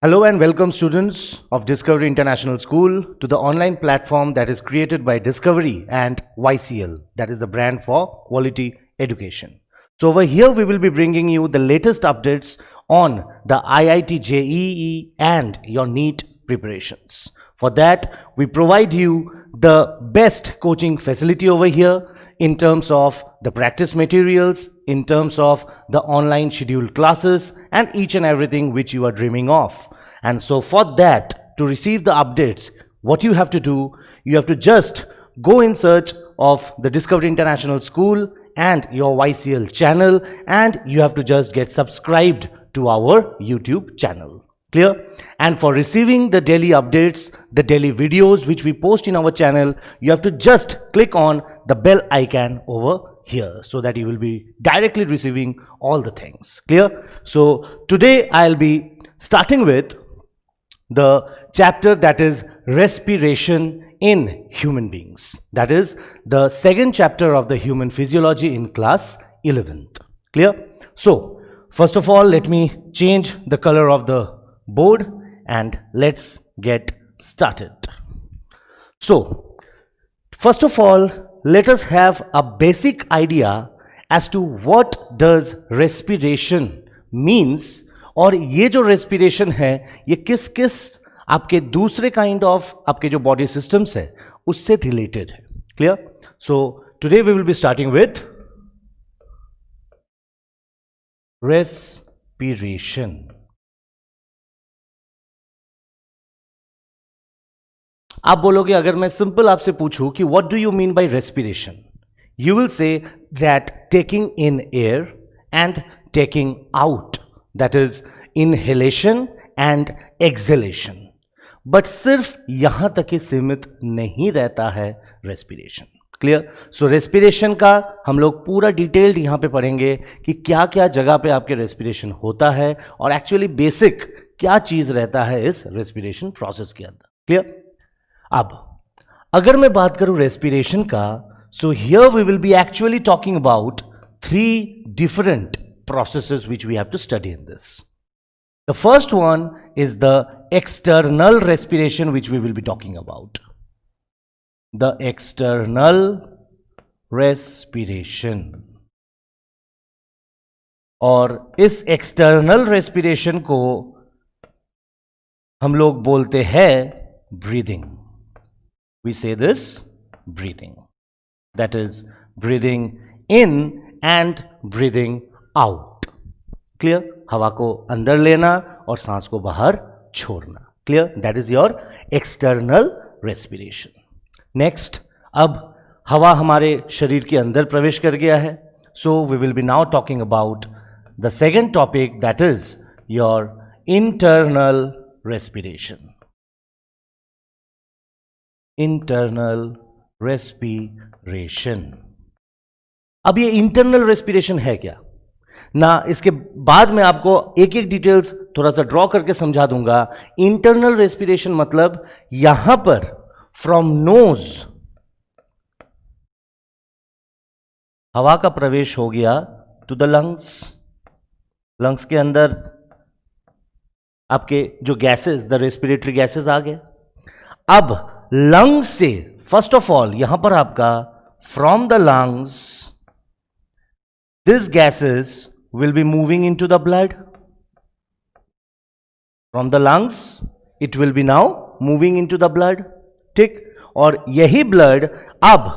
Hello and welcome students of Discovery International School to the online platform that is created by Discovery and YCL, that is the brand for quality education. So over here we will be bringing you the latest updates on the IIT JEE and your NEET preparations. For that we provide you the best coaching facility over here in terms of the practice materials, in terms of the online scheduled classes and each and everything which you are dreaming of. And so for that, to receive the updates, what you have to do, you have to just go in search of the Discovery International School and your YCL channel, and you have to just get subscribed to our YouTube channel. Clear? And for receiving the daily updates, the daily videos which we post in our channel, you have to just click on the bell icon over here so that you will be directly receiving all the things. Clear? So today I'll be starting with the chapter that is respiration in human beings. That is the second chapter of the human physiology in class 11th. Clear? So first of all, let me change the color of the board and let's get started. So first of all, let us have a basic idea as to what does respiration means, और ये जो respiration है ये किस किस आपके दूसरे kind of आपके जो body systems है उससे related है. Clear? So today we will be starting with respiration. आप बोलोगे अगर मैं सिंपल आपसे पूछूं कि what do you mean by respiration, you will say that taking in air and taking out, that is inhalation and exhalation. But सिर्फ यहां तक ही सीमित नहीं रहता है रेस्पिरेशन. क्लियर? सो रेस्पिरेशन का हम लोग पूरा डिटेल्ड यहां पे पढ़ेंगे कि क्या क्या जगह पे आपके रेस्पिरेशन होता है और एक्चुअली बेसिक क्या चीज रहता है इस रेस्पिरेशन प्रोसेस के अंदर. क्लियर? अब अगर मैं बात करूं रेस्पिरेशन का, so here we will be actually talking about 3 different processes which we have to study in this. The first one is the external respiration which we will be talking about. The external respiration, और इस external respiration को हम लोग बोलते हैं breathing. We say this breathing, that is breathing in and breathing out. Clear? हवा को अंदर लेना और सांस को बाहर छोड़ना. Clear? That is your external respiration. Next, अब हवा हमारे शरीर के अंदर प्रवेश कर गया है. So we will be now talking about the second topic, that is your internal respiration. Internal respiration. अब ये इंटरनल रेस्पिरेशन है क्या ना, इसके बाद में आपको एक एक डिटेल्स थोड़ा सा ड्रॉ करके समझा दूंगा. इंटरनल रेस्पिरेशन मतलब यहां पर फ्रॉम नोज हवा का प्रवेश हो गया टू द लंग्स. लंग्स के अंदर आपके जो गैसेस, द रेस्पिरेटरी गैसेस आ गए. अब लंग्स से फर्स्ट ऑफ ऑल यहां पर आपका from the lungs this gases will be moving into the blood. From the lungs it will be now moving into the blood. ठीक? और यही ब्लड अब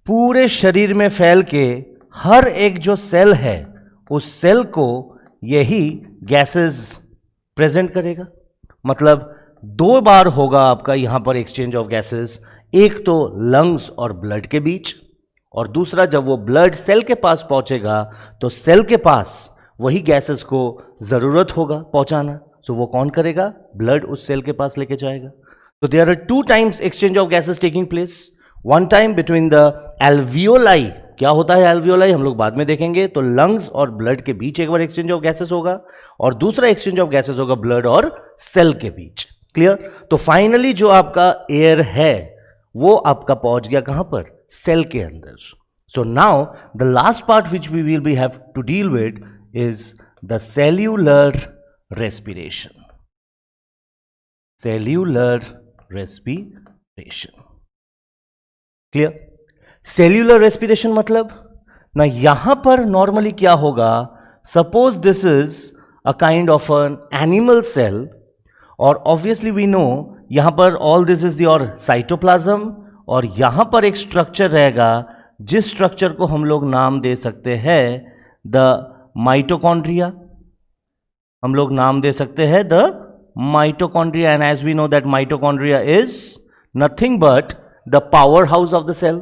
पूरे शरीर में फैल के हर एक जो सेल है उस सेल को यही गैसेस प्रेजेंट करेगा. मतलब 2 बार होगा आपका यहां पर एक्सचेंज ऑफ गैसेस. एक तो लंग्स और ब्लड के बीच, और दूसरा जब वो ब्लड सेल के पास पहुंचेगा तो सेल के पास वही गैसेस को जरूरत होगा पहुंचाना. सो वो कौन करेगा? ब्लड उस सेल के पास लेके जाएगा. तो there are 2 times exchange of gases taking place. One time between the alveoli. क्या होता है एल्वियोलाई हम लोग बाद में देखेंगे. तो लंग्स और ब्लड के बीच एक बार एक्सचेंज ऑफ गैसेस होगा, और दूसरा एक्सचेंज ऑफ गैसेस होगा ब्लड और सेल के बीच. क्लियर? तो फाइनली जो आपका एयर है वो आपका पहुंच गया कहां पर? सेल के अंदर. So now the last part which we will be have to deal with is the cellular respiration. Cellular respiration. Clear? Cellular respiration मतलब ना, यहां पर नॉर्मली क्या होगा, suppose this is a kind of an animal cell, और obviously we know यहां पर all this is your cytoplasm, और यहां पर एक स्ट्रक्चर रहेगा जिस स्ट्रक्चर को हम लोग नाम दे सकते हैं द माइटोकॉन्ड्रिया। हम लोग नाम दे सकते हैं the mitochondria, and as we know that mitochondria is nothing but the power house of the cell.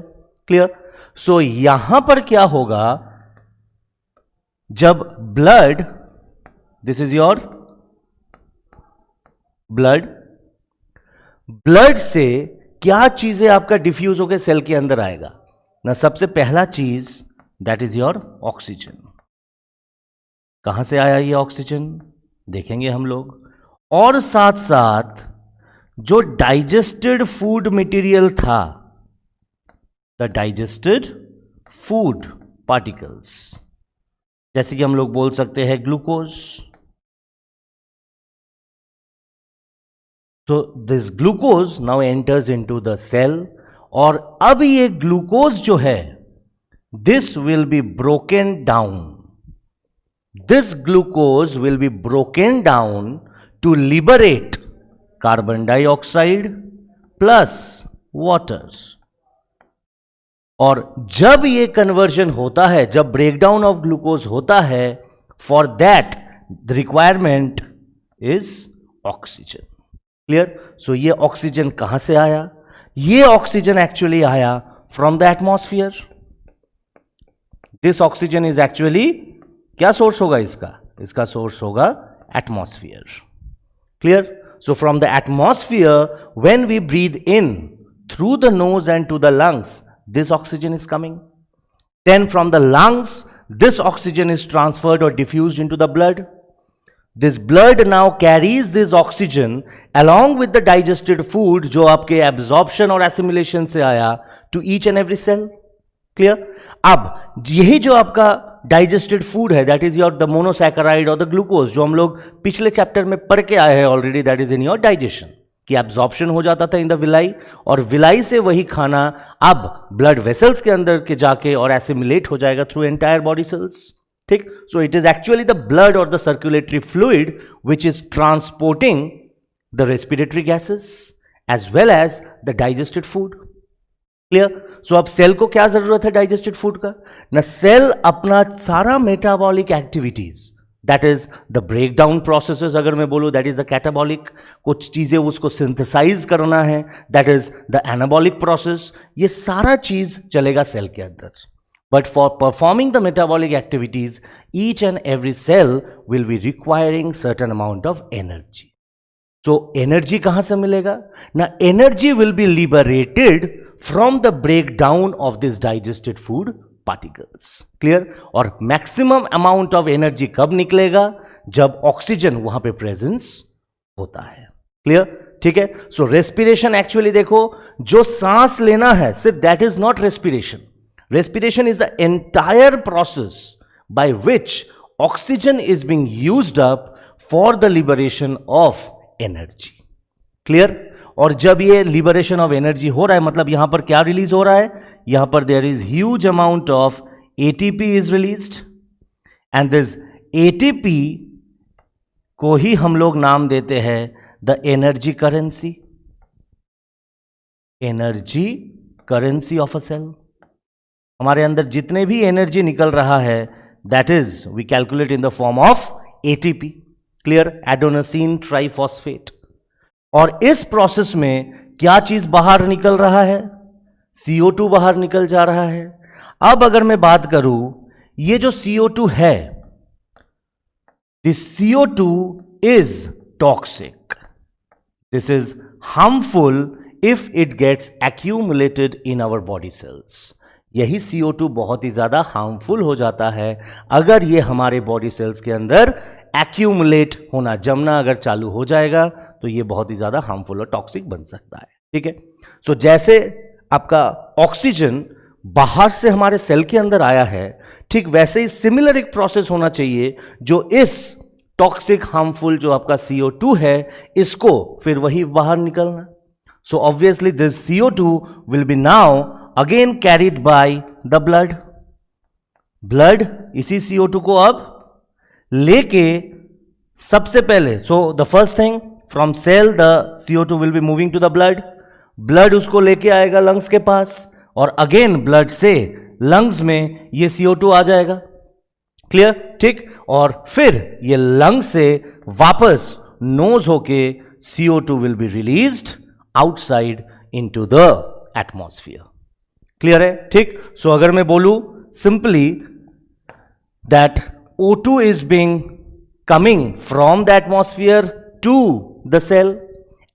Clear? So यहां पर क्या होगा, जब blood, this is your blood से क्या चीजें आपका डिफ्यूज होकर सेल के अंदर आएगा ना, सबसे पहला चीज दैट इज योर ऑक्सीजन। कहां से आया ये ऑक्सीजन देखेंगे हम लोग, और साथ साथ जो डाइजेस्टेड फूड मटेरियल था, द डाइजेस्टेड फूड पार्टिकल्स, जैसे कि हम लोग बोल सकते हैं glucose. So this glucose now enters into the cell, और अब ये ग्लूकोज जो है this will be broken down. This glucose will be broken down to liberate carbon dioxide plus water. और जब ये कन्वर्जन होता है, जब ब्रेकडाउन ऑफ ग्लूकोज होता है, for that the requirement is oxygen. Clear? So ये ऑक्सीजन कहां से आया? ये ऑक्सीजन एक्चुअली आया from the atmosphere. This oxygen is actually, क्या सोर्स होगा इसका? इसका सोर्स होगा atmosphere. Clear? So from the atmosphere when we breathe in through the nose and to the lungs, this oxygen is coming. Then from the lungs, this oxygen is transferred or diffused into the blood. This blood now carries this oxygen along with the digested food जो आपके absorption और assimilation से आया to each and every cell. Clear? अब यही जो आपका digested food है, that is your the monosaccharide or the glucose, जो हम लोग पिछले चैप्टर में पढ़ के आए हैं already, that is in your digestion. कि एब्जॉर्प्शन हो जाता था इन द विलाई, और विलाई से वही खाना अब ब्लड वेसल्स के अंदर के जाके और एसिमिलेट हो जाएगा थ्रू एंटायर बॉडी सेल्स। ठीक? So it is actually the blood और the circulatory fluid which is transporting the respiratory gases as well as the digested food. Clear? So अब सेल को क्या जरूरत है डाइजेस्टेड फूड का? ना, सेल अपना सारा metabolic activities, that is the breakdown processes, अगर मैं बोलूं दैट इज द कैटाबॉलिक, कुछ चीजें उसको सिंथेसाइज करना है, that is the anabolic process, ये सारा चीज चलेगा सेल के अंदर। But for performing the metabolic activities, each and every cell will be requiring certain amount of energy. So energy कहां से मिलेगा ना? Energy will be liberated from the breakdown of this digested food particles. Clear? और maximum amount of energy कब निकलेगा? जब oxygen वहां पे प्रेजेंस होता है। क्लियर? ठीक है? सो रेस्पिरेशन एक्चुअली देखो, जो सांस लेना है सिर्फ, that is not respiration. Respiration is the entire process by which oxygen is being used up for the liberation of energy. Clear? और जब ये लिबरेशन ऑफ एनर्जी हो रहा है, मतलब यहां पर क्या रिलीज हो रहा है? यहां पर there is huge amount of ATP is released, and this ATP को ही हम लोग नाम देते हैं the energy currency. Energy currency of a cell. हमारे अंदर जितने भी एनर्जी निकल रहा है, that is we calculate in the form of ATP. Clear? Adenosine triphosphate. और इस प्रोसेस में क्या चीज बाहर निकल रहा है? CO2 बाहर निकल जा रहा है। अब अगर मैं बात करूं, ये जो CO2 है, this CO2 is toxic, this is harmful if it gets accumulated in our body cells. यही CO2 बहुत ही ज्यादा हार्मफुल हो जाता है अगर ये हमारे बॉडी सेल्स के अंदर एक्यूमुलेट होना, जमना अगर चालू हो जाएगा, तो ये बहुत ही ज्यादा हार्मफुल और टॉक्सिक बन सकता है। ठीक है? सो जैसे आपका ऑक्सीजन बाहर से हमारे सेल के अंदर आया है, ठीक वैसे ही सिमिलर एक प्रोसेस होना चाहिए जो इस टॉक्सिक हार्मफुल जो आपका CO2 है इसको फिर वही बाहर निकलना. So obviously this CO2 will be now again carried by the blood. Blood इसी CO2 को अब लेके सबसे पहले, so the first thing from cell the CO2 will be moving to the blood. Blood उसको लेके आएगा लंग्स के पास और अगेन ब्लड से लंग्स में ये CO2 आ जाएगा. क्लियर? ठीक. और फिर ये लंग से वापस नोज होके CO2 will be released outside into the atmosphere. Clear है? ठीक. सो अगर मैं बोलूं simply that O2 is being coming from the atmosphere to the cell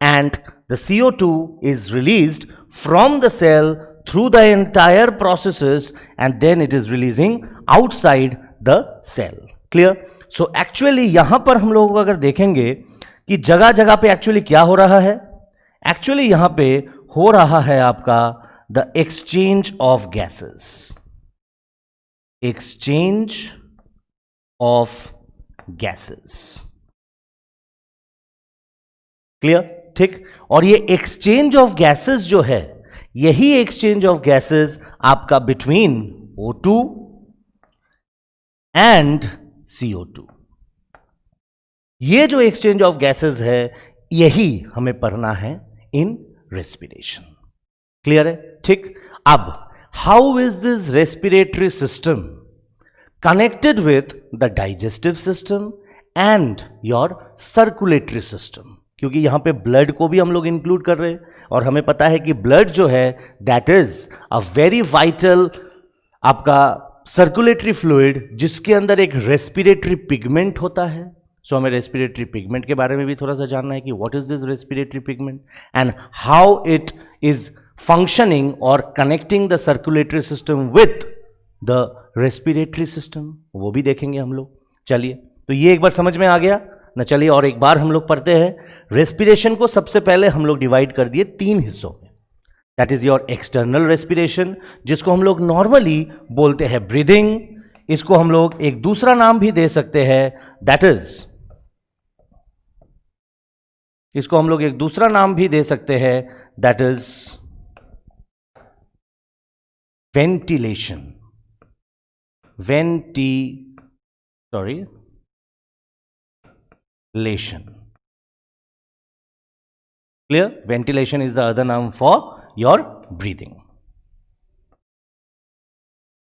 and the CO2 is released from the cell through the entire processes and then it is releasing outside the cell. Clear? So actually यहां पर हम लोग अगर देखेंगे कि जगह जगह पे एक्चुअली क्या हो रहा है, एक्चुअली यहां पे हो रहा है आपका the exchange of gases. Exchange of gases. Clear? ठीक. और ये एक्सचेंज ऑफ गैसेस जो है, यही एक्सचेंज ऑफ गैसेस आपका बिटवीन O2 एंड CO2, ये जो एक्सचेंज ऑफ गैसेस है यही हमें पढ़ना है इन रेस्पिरेशन. क्लियर है? ठीक. अब how is this respiratory system connected with the digestive system and your circulatory system? क्योंकि यहां पे ब्लड को भी हम लोग इंक्लूड कर रहे हैं और हमें पता है कि ब्लड जो है that is a very vital आपका सर्कुलेटरी फ्लूइड जिसके अंदर एक रेस्पिरेटरी पिगमेंट होता है. सो हमें रेस्पिरेटरी पिगमेंट के बारे में भी थोड़ा सा जानना है कि what is this respiratory pigment and how it is functioning और connecting the circulatory system with the respiratory system, वो भी देखेंगे हम लोग. चलिए, तो ये एक बार समझ में आ गया ना. चलिए और एक बार हम लोग पढ़ते हैं. रेस्पिरेशन को सबसे पहले हम लोग डिवाइड कर दिए 3 हिस्सों में. That is your external respiration जिसको हम लोग नॉर्मली बोलते हैं ब्रीदिंग. इसको हम लोग एक दूसरा नाम भी दे सकते हैं, दैट इज, इसको हम लोग एक दूसरा नाम भी दे सकते हैं, that is ventilation. Ventilation. Clear? Ventilation is the other name for your breathing.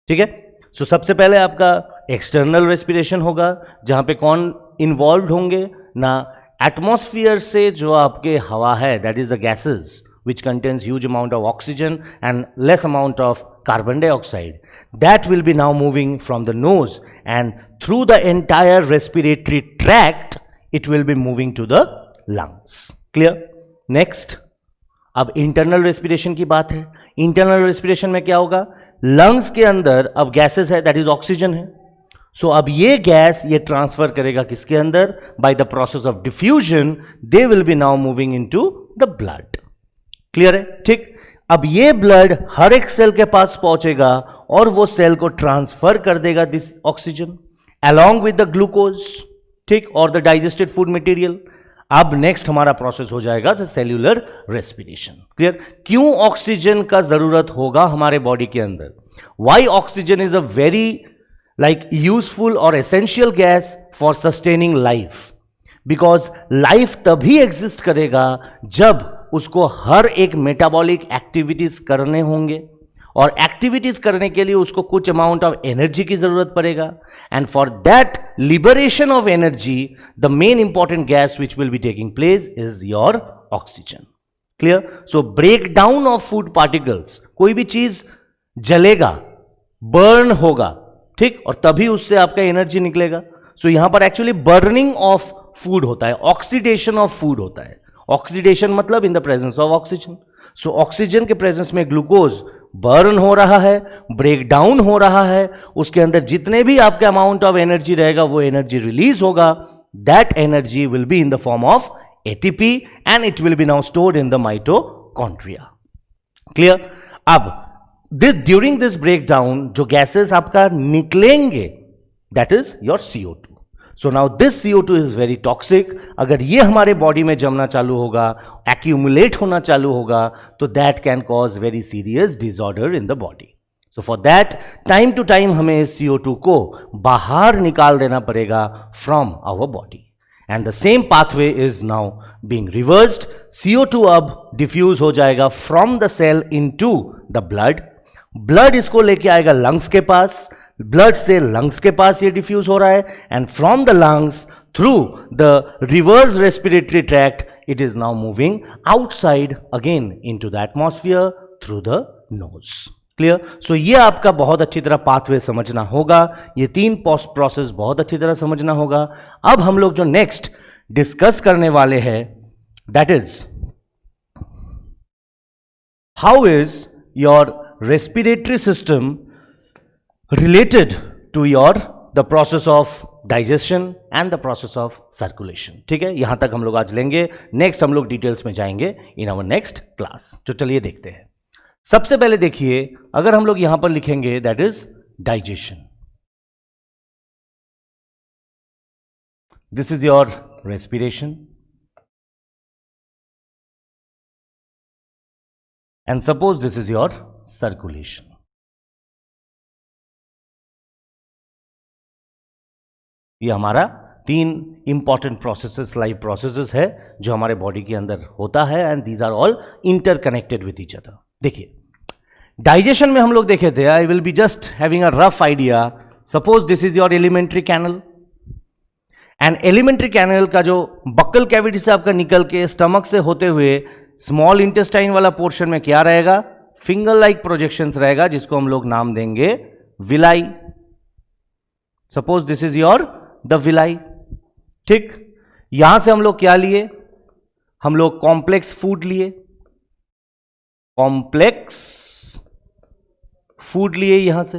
ठीक है. सो सबसे पहले आपका एक्सटर्नल रेस्पिरेशन होगा जहां पे कौन इन्वॉल्व होंगे ना, एटमॉस्फेयर से जो आपके हवा है that is the gases which contains huge amount of oxygen and less amount of carbon dioxide, that will be now moving from the nose and through the entire respiratory tract it will be moving to the lungs. Clear? Next, अब internal respiration की बात है. Internal respiration में क्या होगा, lungs के अंदर अब गैसेस है दैट इज ऑक्सीजन है. सो अब ये गैस ये ट्रांसफर करेगा किसके अंदर, by the process of diffusion they will be now moving into the blood. Clear है? ठीक. अब ये ब्लड हर एक सेल के पास पहुंचेगा और वो सेल को ट्रांसफर कर देगा this oxygen along with the glucose, ठीक, और द डाइजेस्टेड फूड मटेरियल. अब नेक्स्ट हमारा प्रोसेस हो जाएगा द सेल्यूलर रेस्पिरेशन. क्लियर? क्यों ऑक्सीजन का जरूरत होगा हमारे बॉडी के अंदर? Why oxygen is a very like useful और essential gas for sustaining life. Because life तभी एग्जिस्ट करेगा जब उसको हर एक मेटाबॉलिक एक्टिविटीज करने होंगे और एक्टिविटीज करने के लिए उसको कुछ अमाउंट ऑफ एनर्जी की जरूरत पड़ेगा. And for that liberation of energy the main important gas which will be taking place is your oxygen. Clear? So break down of food particles, कोई भी चीज जलेगा, बर्न होगा, ठीक, और तभी उससे आपका एनर्जी निकलेगा. सो यहां पर एक्चुअली बर्निंग ऑफ फूड होता है, ऑक्सीडेशन ऑफ फूड होता है. ऑक्सीडेशन मतलब in the presence of oxygen. So oxygen के प्रेजेंस में ग्लूकोज बर्न हो रहा है, ब्रेक डाउन हो रहा है, उसके अंदर जितने भी आपके अमाउंट ऑफ एनर्जी रहेगा वो एनर्जी रिलीज होगा. That energy will be in the form of ATP and it will be now stored in the mitochondria. Clear? अब ड्यूरिंग दिस ब्रेक डाउन जो गैसेस आपका निकलेंगे that is your CO2. So now this CO2 is very toxic. अगर ये हमारे body में जमना चालू होगा, एक्यूमुलेट होना चालू होगा, तो that can cause very serious disorder in the body. So for that time to time हमें इस CO2 को बाहर निकाल देना पड़ेगा from our body. And the same pathway is now being reversed. CO2 अब डिफ्यूज हो जाएगा from the cell into the blood. Blood इसको लेके आएगा लंग्स के पास. ब्लड से लंग्स के पास ये डिफ्यूज हो रहा है. And from the lungs through the reverse respiratory tract it is now moving outside again into the atmosphere through the nose. Clear? So ये आपका बहुत अच्छी तरह पाथवे समझना होगा. ये 3 प्रोसेस बहुत अच्छी तरह समझना होगा. अब हम लोग जो नेक्स्ट डिस्कस करने वाले हैं, that is how is your respiratory system related to your the process of digestion and the process of circulation. ठीक है, यहां तक हम लोग आज लेंगे. नेक्स्ट हम लोग डिटेल्स में जाएंगे इन आवर नेक्स्ट क्लास. तो चलिए देखते हैं. सबसे पहले देखिए, अगर हम लोग यहां पर लिखेंगे that is digestion. This is your respiration and suppose this is your circulation. ये हमारा 3 इंपॉर्टेंट प्रोसेसेस, लाइफ प्रोसेसेस है जो हमारे बॉडी के अंदर होता है. And these are all interconnected with each other. देखिए, डाइजेशन में हम लोग देखे थे, I will be just having a rough idea. Suppose this is your alimentary canal. And alimentary canal का जो बक्कल कैविटी से आपका निकल के स्टमक से होते हुए स्मॉल इंटेस्टाइन वाला पोर्शन में क्या रहेगा? फिंगर लाइक प्रोजेक्शंस रहेगा, जिसको हम लोग नाम देंगे villi. Suppose this is your the villi. ठीक, यहां से हम लोग क्या लिए? हम लोग कॉम्प्लेक्स फूड लिए. कॉम्प्लेक्स फूड लिए यहां से.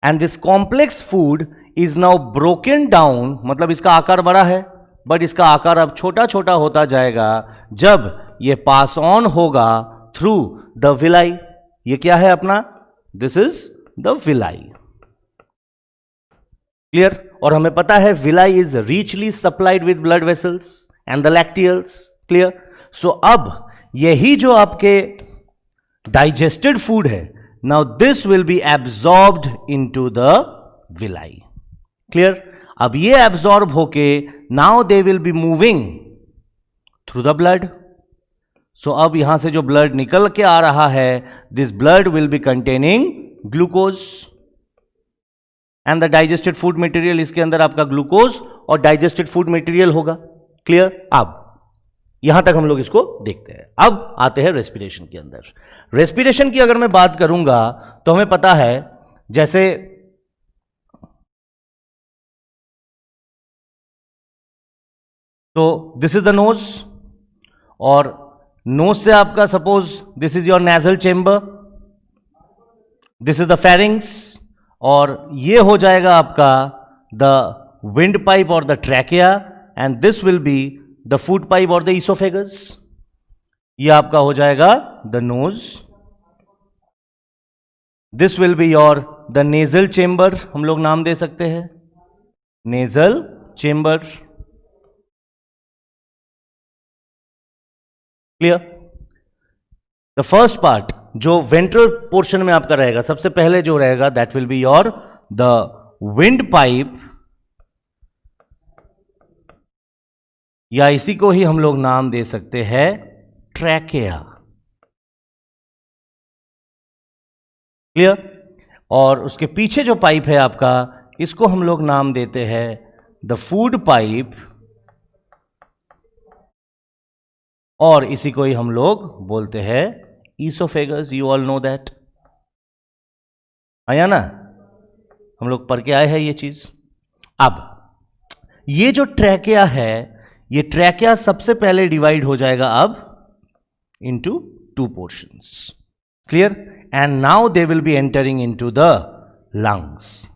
And this complex food is now broken down. मतलब इसका आकार बड़ा है, बट इसका आकार अब छोटा छोटा होता जाएगा जब ये पास ऑन होगा थ्रू द विलाई. ये क्या है अपना? This is the villi. Clear? और हमें पता है villi is richly supplied with blood vessels and the lacteals. Clear? So अब यही जो आपके डाइजेस्टेड फूड है, now this will be absorbed into the villi. Clear? अब ये एब्जॉर्ब होके now they will be moving through the blood. So अब यहां से जो ब्लड निकल के आ रहा है, this blood will be containing glucose and the digested food material. इसके अंदर आपका ग्लूकोज और डाइजेस्टेड फूड मटेरियल होगा. क्लियर? अब यहां तक हम लोग इसको देखते हैं. अब आते हैं रेस्पिरेशन के अंदर. रेस्पिरेशन की अगर मैं बात करूंगा तो हमें पता है, जैसे तो दिस इज द नोज, और नोज से आपका suppose this is your nasal chamber, this is the pharynx, और ये हो जाएगा आपका द विंड पाइप और the trachea, and this will be the food pipe और द ईसोफेगस. ये आपका हो जाएगा the nose. This will be your the nasal chamber, हम लोग नाम दे सकते हैं nasal chamber. Clear? The first part जो वेंट्रल पोर्शन में आपका रहेगा, सबसे पहले जो रहेगा that will be your the wind pipe, या इसी को ही हम लोग नाम दे सकते हैं ट्रैकेया. क्लियर? और उसके पीछे जो पाइप है आपका, इसको हम लोग नाम देते हैं द फूड पाइप, और इसी को ही हम लोग बोलते हैं oesophagus. You all know that, आया ना? हम लोग पढ़ के आए हैं ये चीज. अब ये जो ट्रैकिया है, ये ट्रैकिया सबसे पहले डिवाइड हो जाएगा अब into 2 portions. Clear? And now they will B entering into the lungs,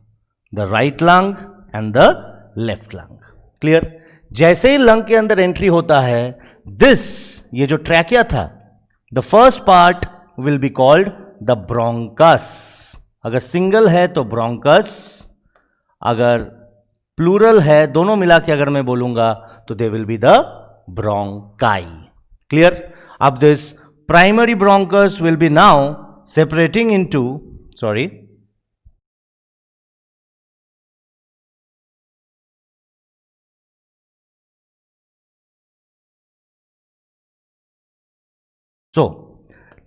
the right lung and the left lung. Clear? जैसे ही लंग के अंदर एंट्री होता है, दिस ये जो ट्रैकिया था, the first part will be called the bronchus. अगर single है तो ब्रोंकस, अगर प्लूरल है, दोनों मिला के अगर मैं बोलूंगा तो they will be the bronchi. Clear? अब this primary bronchus will be now separating into, sorry, so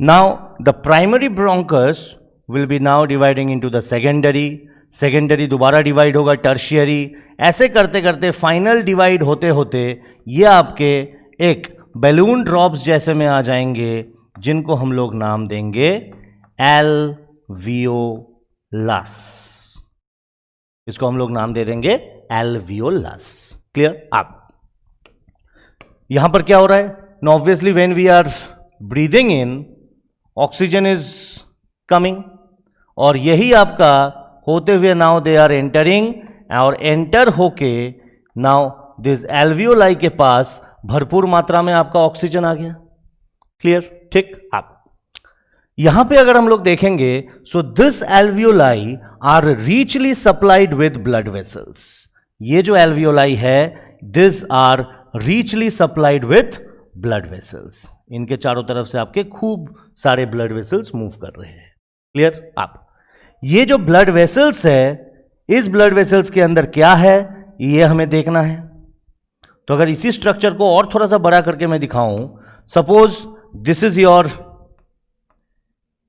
now the primary bronchus will be now dividing into the secondary दोबारा डिवाइड होगा tertiary, ऐसे करते करते फाइनल डिवाइड होते होते ये आपके एक बैलून ड्रॉप्स जैसे में आ जाएंगे, जिनको हम लोग नाम देंगे एल्वियोलस. इसको हम लोग नाम दे देंगे एल्वियोलस. क्लियर? आप यहां पर क्या हो रहा है? No obviously when we are breathing in, oxygen is coming, और यही आपका होते हुए नाउ दे आर एंटरिंग, और एंटर होके नाउ दिस एल्वियोलाई के पास भरपूर मात्रा में आपका ऑक्सीजन आ गया. क्लियर? ठीक. आप यहां पे अगर हम लोग देखेंगे, so this alveoli are richly supplied with blood vessels. ये जो एल्वियोलाई है, this are richly supplied with blood vessels. इनके चारों तरफ से आपके खूब सारे ब्लड वेसल्स मूव कर रहे हैं. क्लियर? आप ये जो ब्लड वेसल्स है, इस ब्लड वेसल्स के अंदर क्या है ये हमें देखना है. तो अगर इसी स्ट्रक्चर को और थोड़ा सा बड़ा करके मैं दिखाऊं, suppose this is your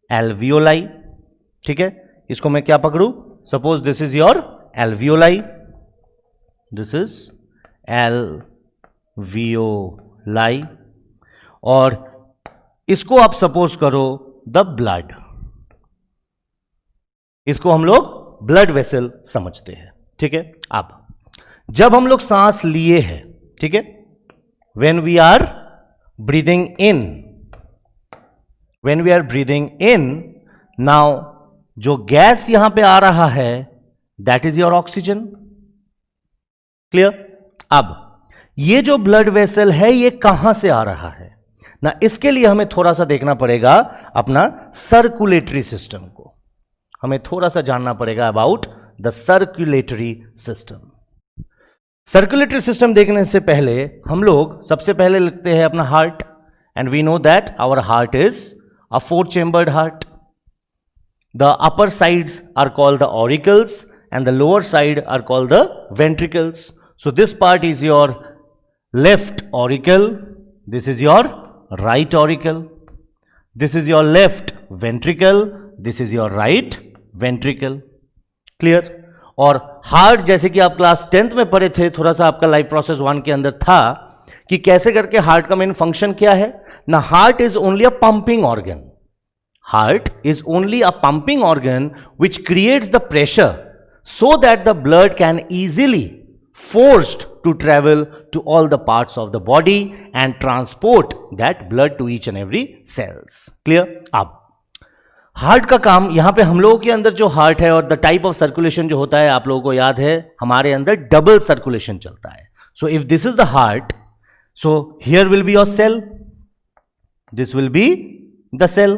alveoli. ठीक है? इसको मैं क्या पकड़ू? Suppose this is your alveoli, this is alveoli, और इसको आप सपोज करो द ब्लड. इसको हम लोग ब्लड वेसल समझते हैं. ठीक है? अब जब हम लोग सांस लिए हैं, ठीक है, when we are breathing in, when we are breathing in, now जो गैस यहां पे आ रहा है, that is your oxygen. Clear? अब ये जो ब्लड वेसल है ये कहां से आ रहा है ना, इसके लिए हमें थोड़ा सा देखना पड़ेगा अपना सर्कुलेटरी सिस्टम को. हमें थोड़ा सा जानना पड़ेगा about the circulatory system. Circulatory system देखने से पहले हम लोग सबसे पहले लिखते हैं अपना heart, and we know that our heart is a four-chambered heart. The upper sides are called the auricles and the lower side are called the ventricles. So this part is your left auricle, this is your right auricle, this is your left ventricle, this is your right ventricle. Clear? और heart जैसे कि आप class 10th में पढ़े थे, थोड़ा सा आपका लाइफ प्रोसेस 1 के अंदर था कि कैसे करके हार्ट का मेन फंक्शन क्या है ना. Heart is only a pumping organ. Heart is only a pumping organ which creates the pressure so that the blood can easily forced to travel to all the parts of the body and transport that blood to each and every cells. Clear? अब heart का काम यहां पे हम लोगों के अंदर जो हार्ट है और द टाइप ऑफ सर्कुलेशन जो होता है, आप लोगों को याद है हमारे अंदर डबल सर्कुलेशन चलता है. So if this is the heart, so here will be your cell, this will be the cell.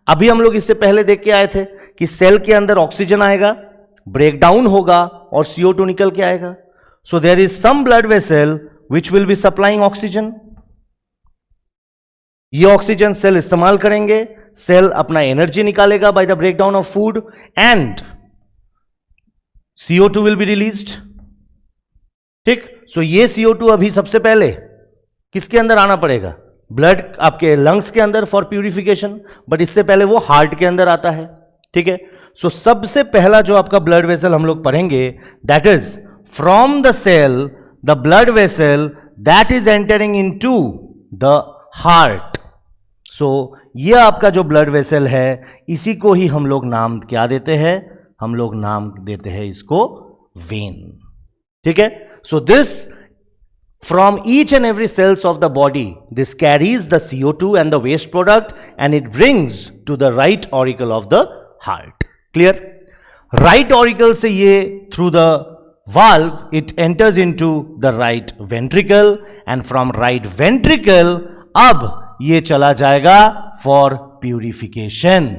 अभी हम लोग इससे पहले देख के आए थे कि सेल के अंदर ऑक्सीजन आएगा, ब्रेक डाउन होगा और CO2 निकल के आएगा. So there is some blood vessel which will be supplying oxygen. ये ऑक्सीजन सेल इस्तेमाल करेंगे, सेल अपना एनर्जी निकालेगा by the breakdown of food and CO2 will be released. ठीक? So ये CO2 अभी सबसे पहले किसके अंदर आना पड़ेगा? ब्लड आपके लंग्स के अंदर फॉर प्यूरिफिकेशन, बट इससे पहले वो हार्ट के अंदर आता है. ठीक है? सो सबसे पहला जो आपका ब्लड वेसल हम लोग पढ़ेंगे, that is from the cell the blood vessel that is entering into the heart. So ये आपका जो ब्लड वेसल है, इसी को ही हम लोग नाम क्या देते हैं? हम लोग नाम देते हैं इसको वेन. ठीक है? So this from each and every cells of the body, this carries the CO2 and the waste product and it brings to the right auricle of the heart. Clear? Right auricle से ये through the valve it enters into the right ventricle and from right ventricle अब ये चला जाएगा for purification.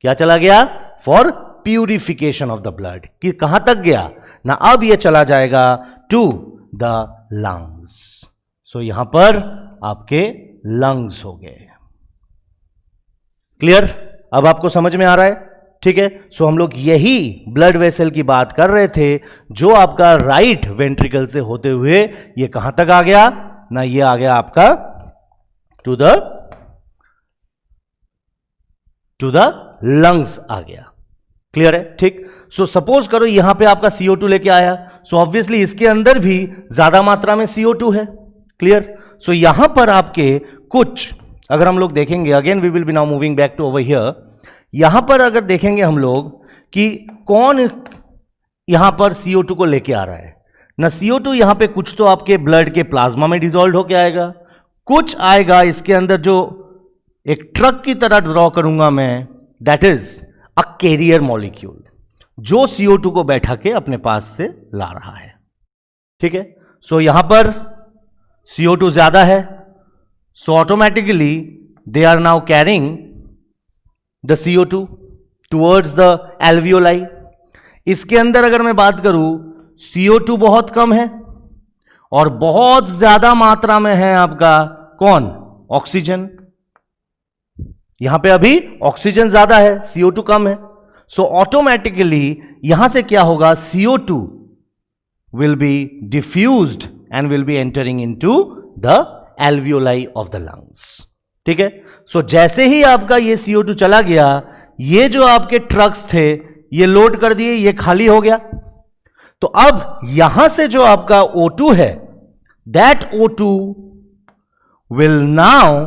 क्या चला गया? For purification of the blood. कि कहां तक गया? ना अब ये चला जाएगा टू द लंग्स। सो यहां पर आपके लंग्स हो गए। क्लियर? अब आपको समझ में आ रहा है? ठीक है। सो हम लोग यही ब्लड वेसल की बात कर रहे थे जो आपका राइट वेंट्रिकल से होते हुए ये कहां तक आ गया ना, ये आ गया आपका टू द लंग्स आ गया। क्लियर है? ठीक। सो सपोज करो यहां पे आपका CO2 लेके आया, सो ऑब्वियसली इसके अंदर भी ज्यादा मात्रा में CO2 है। क्लियर? सो यहां पर आपके कुछ, अगर हम लोग देखेंगे, again we will be now moving back to over here, यहां पर अगर देखेंगे हम लोग कि कौन यहां पर CO2 को लेके आ रहा है ना, CO2 यहां पे कुछ तो आपके ब्लड के प्लाज्मा में डिसॉल्व होके आएगा, कुछ आएगा इसके अंदर जो एक ट्रक की तरह ड्रॉ करूंगा मैं, that is a carrier molecule जो CO2 को बैठा के अपने पास से ला रहा है। ठीक है। सो यहां पर CO2 ज्यादा है, so automatically they are now carrying the CO2 towards the alveoli. इसके अंदर अगर मैं बात करूं, CO2 बहुत कम है और बहुत ज्यादा मात्रा में है आपका कौन? ऑक्सीजन। यहां पे अभी ऑक्सीजन ज्यादा है, CO2 कम है। सो ऑटोमेटिकली यहां से क्या होगा? CO2 will B diffused and will be entering into the alveoli of the lungs. ठीक है। सो जैसे ही आपका ये CO2 चला गया, ये जो आपके ट्रक्स थे ये लोड कर दिए, ये खाली हो गया। तो अब यहां से जो आपका O2 है, that O2 will now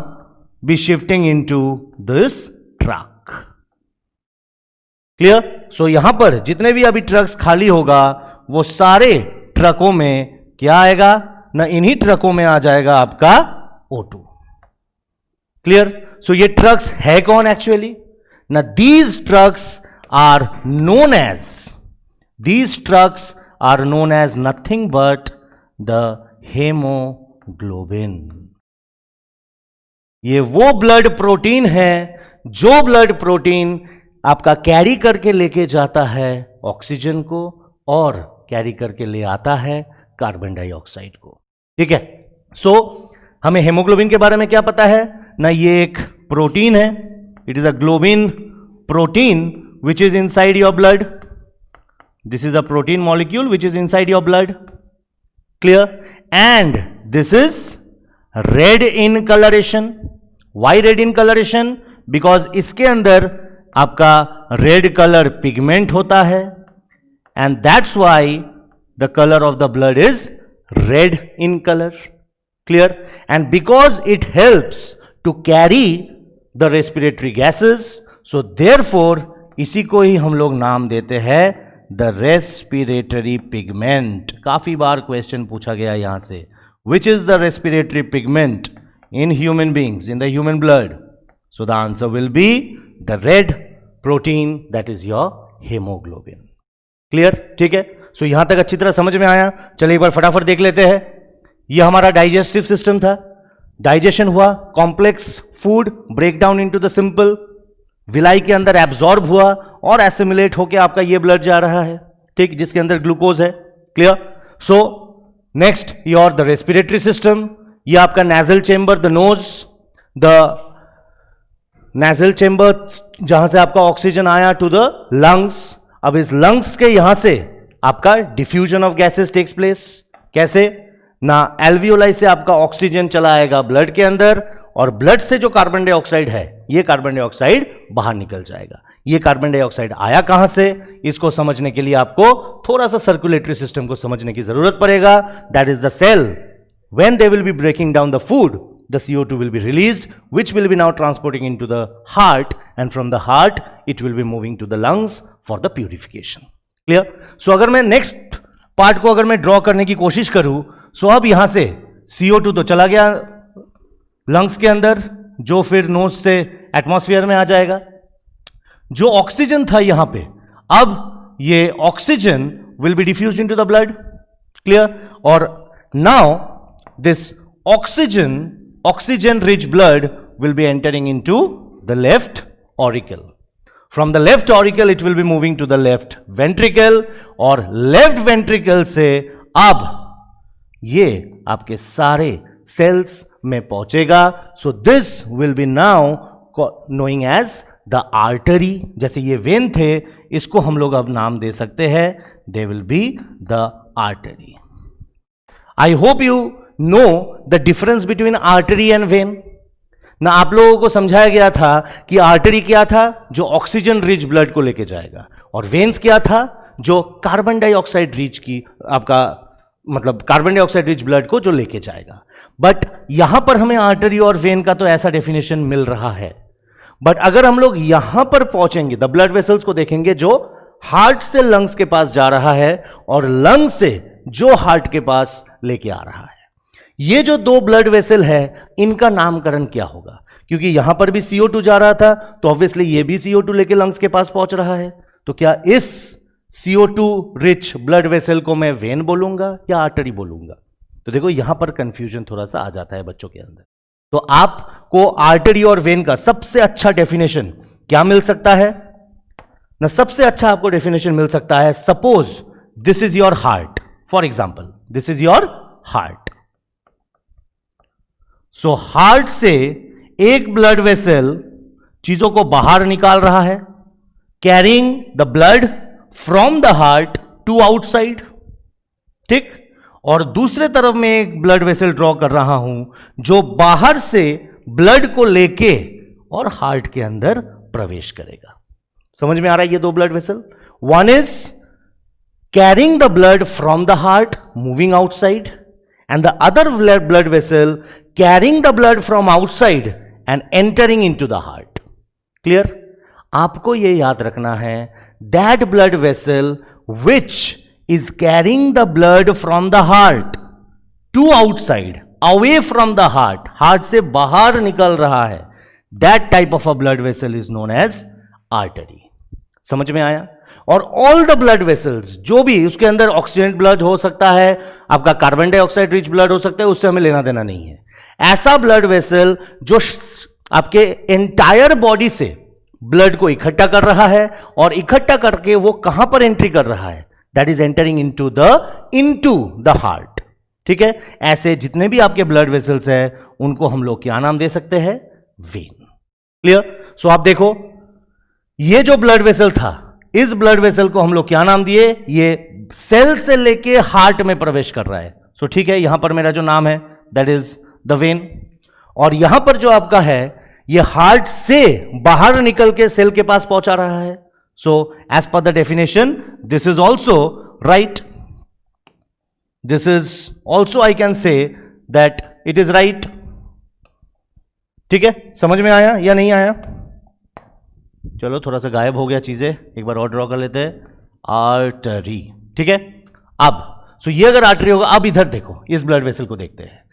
be shifting into this tract. Clear? So यहां पर जितने भी अभी ट्रक्स खाली होगा वो सारे ट्रकों में क्या आएगा ना, इन्हीं ट्रकों में आ जाएगा आपका O2। क्लियर? सो ये ट्रक्स है कौन एक्चुअली ना, these trucks are known as nothing but the haemoglobin. ये वो ब्लड प्रोटीन है जो ब्लड प्रोटीन आपका कैरी करके लेके जाता है ऑक्सीजन को और कैरी करके ले आता है कार्बन डाइऑक्साइड को। ठीक है। सो हमें हेमोग्लोबिन के बारे में क्या पता है ना, ये एक प्रोटीन है, it is a globin protein which is inside your blood. This is a protein molecule which is inside your blood. Clear? And this is red in coloration. Why red in coloration? Because इसके अंदर आपका red colour pigment होता है and that's why the colour of the blood is red in colour. Clear? And because it helps to carry the respiratory gases, so therefore इसी को ही हम लोग नाम देते हैं द रेस्पिरेटरी पिगमेंट। काफी बार क्वेश्चन पूछा गया यहां से, which is the respiratory pigment in human beings, in the human blood? So the answer will be the red protein, that is your hemoglobin. Clear? ठीक है। सो यहां तक अच्छी तरह समझ में आया। चलिए एक बार फटाफट देख लेते हैं। ये हमारा डाइजेस्टिव सिस्टम था, डाइजेशन हुआ, complex food break down into the simple, villi के अंदर एब्जॉर्ब हुआ और एसिमिलेट होकर आपका ये ब्लड जा रहा है, ठीक, जिसके अंदर ग्लूकोज है। Clear? So next your the respiratory system, ये आपका nasal chamber, the nose, the nasal chamber जहां से आपका ऑक्सीजन आया टू द लंग्स। अब इस लंग्स के यहां से आपका diffusion of gases takes place. कैसे ना, एल्वियोलाई से आपका ऑक्सीजन चला आएगा ब्लड के अंदर और ब्लड से जो कार्बन डाइऑक्साइड है, ये कार्बन डाइऑक्साइड बाहर निकल जाएगा। ये कार्बन डाइऑक्साइड आया कहां से, इसको समझने के लिए आपको थोड़ा सा सर्कुलेटरी सिस्टम को समझने की जरूरत पड़ेगा। That is the cell, when they will be breaking down the food, the CO2 will be released, which will be now transporting into the heart, and from the heart it will be moving to the lungs for the purification. Clear? So अगर मैं next part को अगर मैं draw करने की कोशिश करूं, so अब यहां से CO2 तो चला गया lungs के अंदर, जो फिर नोज से एटमॉस्फेयर में आ जाएगा। जो ऑक्सीजन था यहां पे, अब ये oxygen will be diffused into the blood. Clear? और now this oxygen rich blood will be entering into the left auricle. From the left auricle it will be moving to the left ventricle, और left ventricle से अब ये आपके सारे cells में पहुंचेगा. So this will be now knowing as the artery. जैसे ये वेन थे, इसको हम लोग अब नाम दे सकते हैं, दे will be the artery. I hope you know the difference between artery and when. ना आप लोगों को समझाया गया था कि आर्टरी क्या था, जो ऑक्सीजन रिच ब्लड को लेके जाएगा, और वेन्स क्या था, जो कार्बन डाइऑक्साइड रिच की आपका मतलब कार्बन डाइऑक्साइड रिच ब्लड को जो लेके जाएगा. बट यहां पर हमें आर्टरी और वेन का तो ऐसा डेफिनेशन मिल रहा है. बट अगर हम लोग यहां पर पहुंचेंगे, द ब्लड वेसल्स को देखेंगे जो हार्ट से लंग्स के पास जा रहा है और लंग्स से जो हार्ट के पास लेके आ रहा है, ये जो दो ब्लड वेसल है इनका नामकरण क्या होगा? क्योंकि यहां पर भी CO2 जा रहा था, तो ऑब्वियसली ये भी CO2 लेके लंग्स के पास पहुंच रहा है. तो क्या इस CO2 रिच ब्लड वेसल को मैं वेन बोलूंगा या आर्टरी बोलूंगा? तो देखो यहां पर कंफ्यूजन थोड़ा सा आ जाता है बच्चों के अंदर. तो आपको आर्टरी और वेन का सबसे अच्छा डेफिनेशन क्या मिल सकता है ना? सबसे अच्छा आपको डेफिनेशन मिल सकता है, suppose this is your heart, for example this is your heart. So heart से एक ब्लड वेसल चीजों को बाहर निकाल रहा है, carrying the blood from the heart to outside, ठीक. और दूसरे तरफ में एक ब्लड वेसल ड्रॉ कर रहा हूं जो बाहर से ब्लड को लेके और हार्ट के अंदर प्रवेश करेगा. समझ में आ रहा है ये दो blood vessel? One is carrying the blood from the heart moving outside, and the other blood vessel carrying the blood from outside and entering into the heart. Clear? आपको ये याद रखना है, that blood vessel which is carrying the blood from the heart to outside, away from the heart, heart से बाहर निकल रहा है, that type of a blood vessel is known as artery. समझ में आया? और ऑल द ब्लड वेसल्स, जो भी उसके अंदर ऑक्सीजन ब्लड हो सकता है, आपका कार्बन डाइऑक्साइड रिच ब्लड हो सकता है, उससे हमें लेना देना नहीं है. ऐसा ब्लड वेसल जो आपके एंटायर बॉडी से ब्लड को इकट्ठा कर रहा है, और इकट्ठा करके वो कहां पर एंट्री कर रहा है, that is entering into the heart. ठीक है, ऐसे जितने भी आपके ब्लड वेसल्स है उनको हम लोग क्या नाम दे सकते हैं? वेन. क्लियर? सो आप देखो, ये जो ब्लड वेसल था, इस ब्लड वेसल को हम लोग क्या नाम दिए? ये सेल से लेके हार्ट में प्रवेश कर रहा है. सो ठीक है, यहां पर मेरा जो नाम है दैट इज द वेन, और यहां पर जो आपका है ये हार्ट से बाहर निकल के सेल के पास पहुंचा रहा है. So as per the definition this is also right, this is also I can say that it is right. ठीक है, समझ में आया या नहीं आया? चलो थोड़ा सा गायब हो गया चीजें, एक बार और ड्रॉ कर लेते हैं. आर्टरी. ठीक है, अब सो ये अगर आर्टरी होगा, अब इधर देखो, इस ब्लड वेसल को देखते हैं.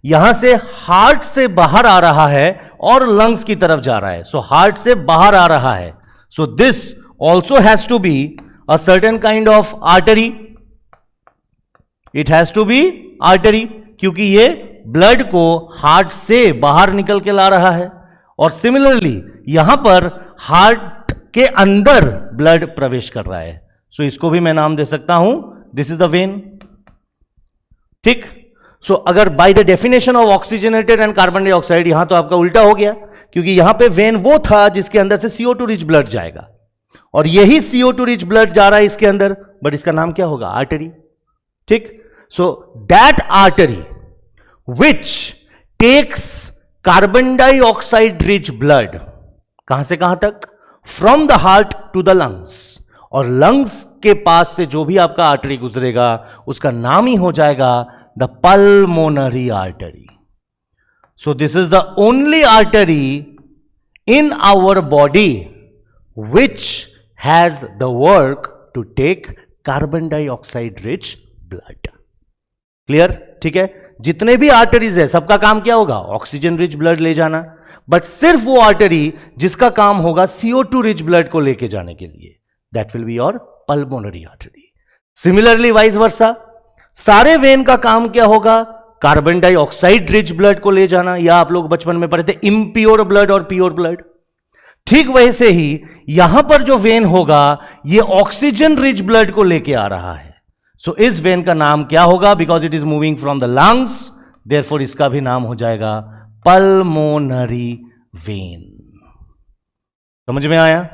यहां से हार्ट से बाहर आ रहा है और लंग्स की तरफ जा रहा है. सो हार्ट से बाहर आ रहा है. So this also has to be a certain kind of artery. It has to be artery, क्योंकि ये ब्लड को हार्ट से बाहर निकल के ला रहा है, और सिमिलरली यहां पर हार्ट के अंदर ब्लड प्रवेश कर रहा है. सो इसको भी मैं नाम दे सकता हूं, दिस इज द वेन. ठीक. सो अगर by the definition of oxygenated and carbon dioxide, यहां तो आपका उल्टा हो गया, क्योंकि यहां पे वेन वो था जिसके अंदर से CO2 रिच ब्लड जाएगा, और यही CO2 रिच ब्लड जा रहा है इसके अंदर, बट इसका नाम क्या होगा? आर्टरी. ठीक. So that artery which takes carbon dioxide rich blood कहां से कहां तक? From the heart to the lungs, और लंग्स के पास से जो भी आपका आर्टरी गुजरेगा उसका नाम ही हो जाएगा the pulmonary artery. So this is the only artery in our body which has the work to take carbon dioxide rich blood. Clear? ठीक है, जितने भी आर्टरीज है सबका काम क्या होगा? ऑक्सीजन रिच ब्लड ले जाना. बट सिर्फ वो आर्टरी जिसका काम होगा CO2 रिच ब्लड को लेके जाने के लिए, that will be your pulmonary artery. Similarly vice versa, सारे वेन का काम क्या होगा? कार्बन डाइऑक्साइड रिच ब्लड को ले जाना, या आप लोग बचपन में पढ़े थे इम्प्योर ब्लड और प्योर ब्लड. ठीक वैसे ही यहां पर जो वेन होगा ये ऑक्सीजन रिच ब्लड को लेके आ रहा है। सो इस वेन का नाम क्या होगा? Because it is moving from the lungs, therefore इसका भी नाम हो जाएगा पल्मोनरी वेन। समझ में आया?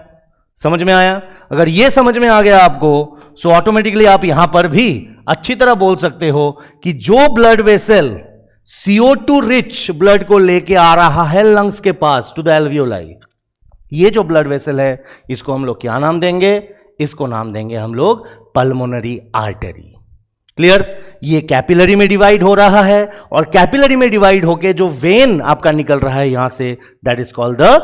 समझ में आया? अगर ये समझ में आ गया आपको, सो ऑटोमेटिकली आप यहां पर भी अच्छी तरह बोल सकते हो कि जो blood vessel CO2 rich blood को लेके आ रहा है लंग्स के पास टू द एल्वियोलाई, ये जो ब्लड वेसल है इसको हम लोग क्या नाम देंगे? इसको नाम देंगे हम लोग पल्मोनरी आर्टरी। क्लियर? ये कैपिलरी में डिवाइड हो रहा है और कैपिलरी में डिवाइड होके जो वेन आपका निकल रहा है यहां से, that is called the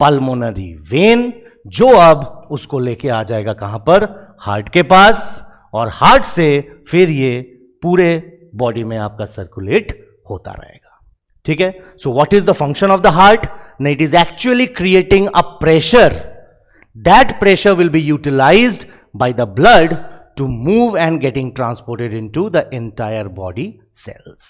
pulmonary vein, जो अब उसको लेके आ जाएगा कहां पर? हार्ट के पास, और हार्ट से फिर ये पूरे बॉडी में आपका सर्कुलेट होता रहेगा। ठीक है? So what is the function of the heart? It is actually creating a pressure. That pressure will be utilised by the blood to move and getting transported into the entire body cells.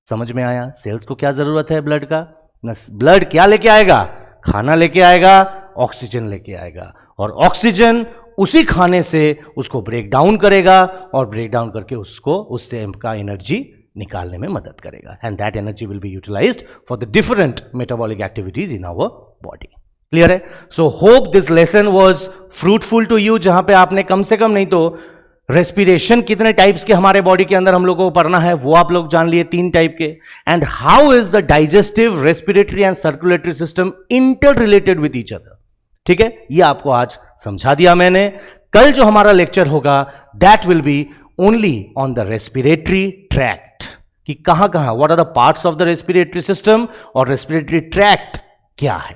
समझ में आया? Sales को क्या जरूरत है blood का? Blood क्या लेके आएगा? खाना लेके आएगा, ऑक्सीजन लेके आएगा, और ऑक्सीजन उसी खाने से उसको ब्रेक डाउन करेगा और ब्रेक डाउन करके उसको उससे का एनर्जी निकालने में मदद करेगा, and that energy will be utilised for the different metabolic activities in our body. Clear है? So hope this lesson was fruitful to you, जहां पे आपने कम से कम नहीं तो रेस्पिरेशन कितने टाइप्स के हमारे बॉडी के अंदर हम लोगों को पढ़ना है वो आप लोग जान लिए, 3 टाइप के, and how is the digestive, respiratory and circulatory system inter related with each other. ठीक है? ये आपको आज समझा दिया मैंने। कल जो हमारा लेक्चर होगा that will be only on the respiratory tract, कि कहां कहां, what are the parts of the respiratory system और रेस्पिरेटरी ट्रैक्ट क्या है।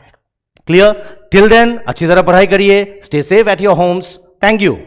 क्लियर? टिल देन अच्छी तरह पढ़ाई करिए, stay safe at your homes. Thank you.